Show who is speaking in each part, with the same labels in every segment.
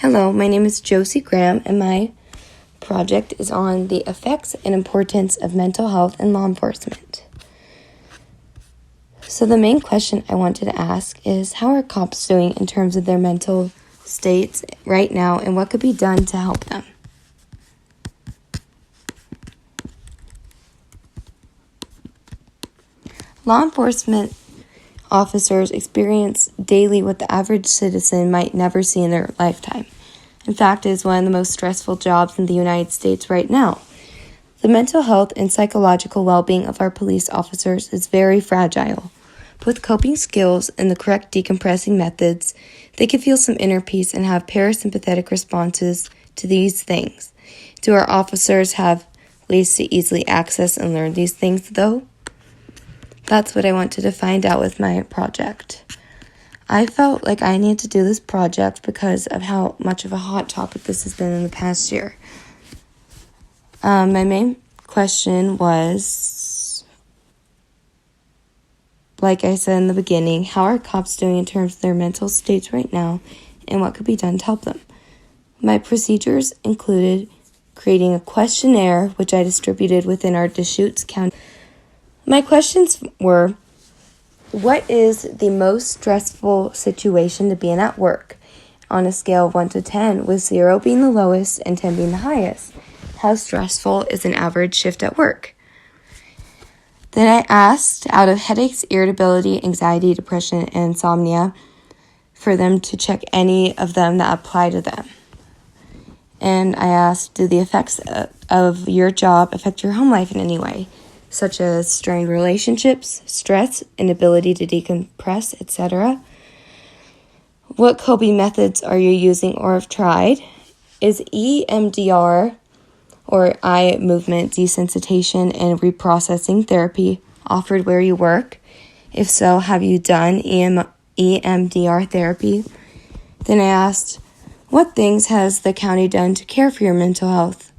Speaker 1: Hello, my name is Josie Graham, and my project is on the effects and importance of mental health in law enforcement. So the main question I wanted to ask is, how are cops doing in terms of their mental states right now, and what could be done to help them? Law enforcement officers experience daily what the average citizen might never see in their lifetime. In fact, it is one of the most stressful jobs in the United States right now. The mental health and psychological well-being of our police officers is very fragile. With coping skills and the correct decompressing methods, they can feel some inner peace and have parasympathetic responses to these things. Do our officers have ways to easily access and learn these things, though? That's what I wanted to find out with my project. I felt like I needed to do this project because of how much of a hot topic this has been in the past year. My main question was, like I said in the beginning, how are cops doing in terms of their mental states right now, and what could be done to help them? My procedures included creating a questionnaire, which I distributed within our Deschutes County. My questions were, what is the most stressful situation to be in at work? On a scale of 1 to 10, with 0 being the lowest and 10 being the highest. How stressful is an average shift at work? Then I asked, out of headaches, irritability, anxiety, depression, and insomnia, for them to check any of them that apply to them. And I asked, do the effects of your job affect your home life in any way, such as strained relationships, stress, inability to decompress, etc.? What coping methods are you using or have tried? Is Emdr, or eye movement desensitization and reprocessing therapy, offered where you work? If so, have you done EMDR therapy? Then I asked, what things has the county done to care for your mental health?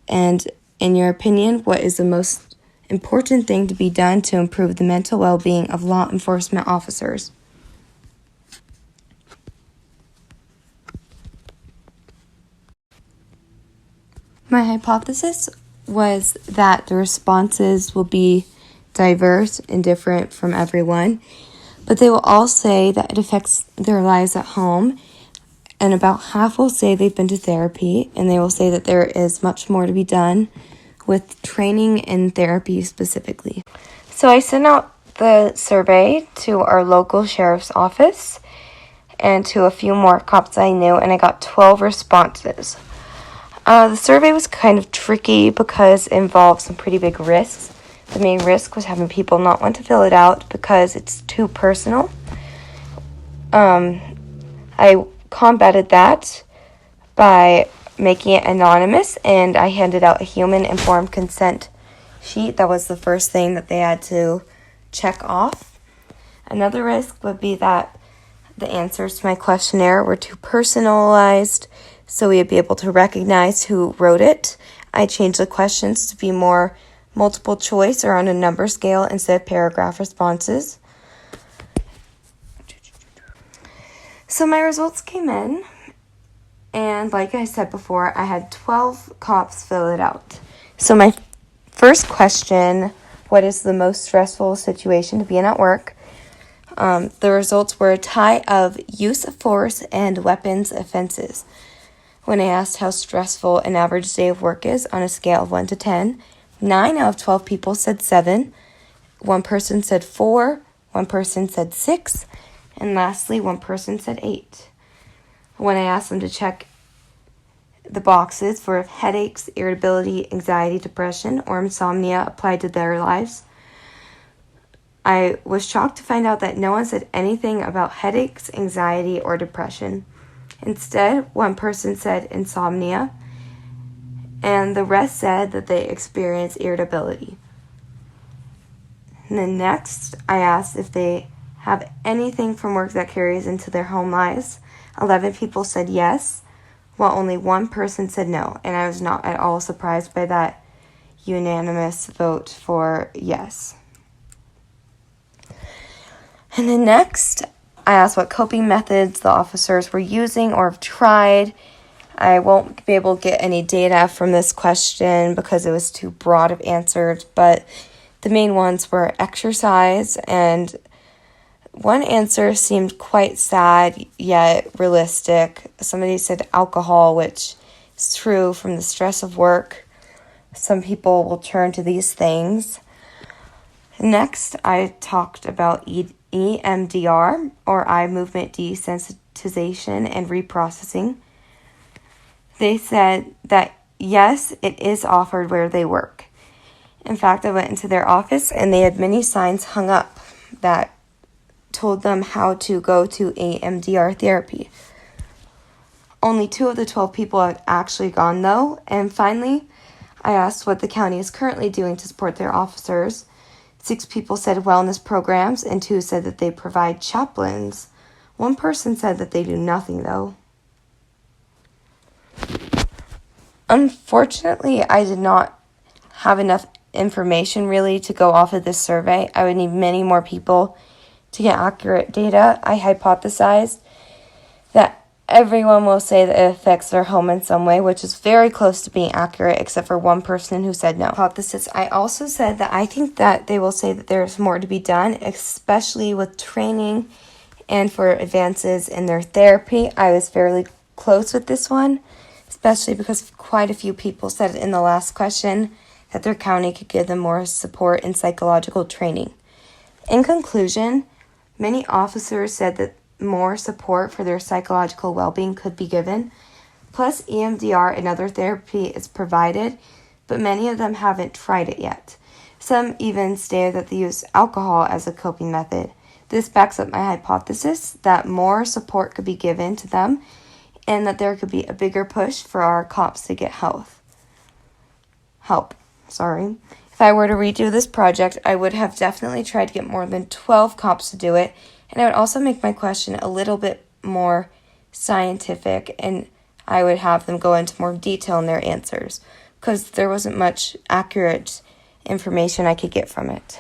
Speaker 1: And in your opinion, what is the most important thing to be done to improve the mental well-being of law enforcement officers? My hypothesis was that the responses will be diverse and different from everyone, but they will all say that it affects their lives at home, and about half will say they've been to therapy, and they will say that there is much more to be done with training and therapy specifically. So I sent out the survey to our local sheriff's office and to a few more cops I knew, and I got 12 responses. The survey was kind of tricky because it involved some pretty big risks. The main risk was having people not want to fill it out because it's too personal. I combated that by making it anonymous, and I handed out a human informed consent sheet. That was the first thing that they had to check off. Another risk would be that the answers to my questionnaire were too personalized, so we'd be able to recognize who wrote it. I changed the questions to be more multiple choice or on a number scale instead of paragraph responses. So my results came in, and like I said before, I had 12 cops fill it out. So my first question, what is the most stressful situation to be in at work? The results were a tie of use of force and weapons offenses. When I asked how stressful an average day of work is on a scale of 1 to 10, 9 out of 12 people said 7, 1 person said 4, 1 person said 6, and lastly, 1 person said 8. When I asked them to check the boxes for if headaches, irritability, anxiety, depression, or insomnia applied to their lives, I was shocked to find out that no one said anything about headaches, anxiety, or depression. Instead, 1 person said insomnia, and the rest said that they experience irritability. And then next, I asked if they have anything from work that carries into their home lives. 11 people said yes, while only 1 person said no, and I was not at all surprised by that unanimous vote for yes. And then next, I asked what coping methods the officers were using or have tried. I won't be able to get any data from this question because it was too broad of answers, but the main ones were exercise, and one answer seemed quite sad yet realistic. Somebody said alcohol, which is true from the stress of work. Some people will turn to these things. Next, I talked about EMDR, or eye movement desensitization and reprocessing. They said that yes, it is offered where they work. In fact, I went into their office and they had many signs hung up that told them how to go to EMDR therapy. Only 2 of the 12 people had actually gone though. And finally, I asked what the county is currently doing to support their officers. 6 people said wellness programs, and 2 said that they provide chaplains. 1 person said that they do nothing, though. Unfortunately, I did not have enough information, really, to go off of this survey. I would need many more people to get accurate data. I hypothesized that everyone will say that it affects their home in some way, which is very close to being accurate, except for 1 person who said no. Hypothesis. I also said that I think that they will say that there's more to be done, especially with training and for advances in their therapy. I was fairly close with this one, especially because quite a few people said in the last question that their county could give them more support in psychological training. In conclusion, many officers said that more support for their psychological well-being could be given. Plus, EMDR and other therapy is provided, but many of them haven't tried it yet. Some even stated that they use alcohol as a coping method. This backs up my hypothesis that more support could be given to them and that there could be a bigger push for our cops to get help. If I were to redo this project, I would have definitely tried to get more than 12 cops to do it, and I would also make my question a little bit more scientific, and I would have them go into more detail in their answers, because there wasn't much accurate information I could get from it.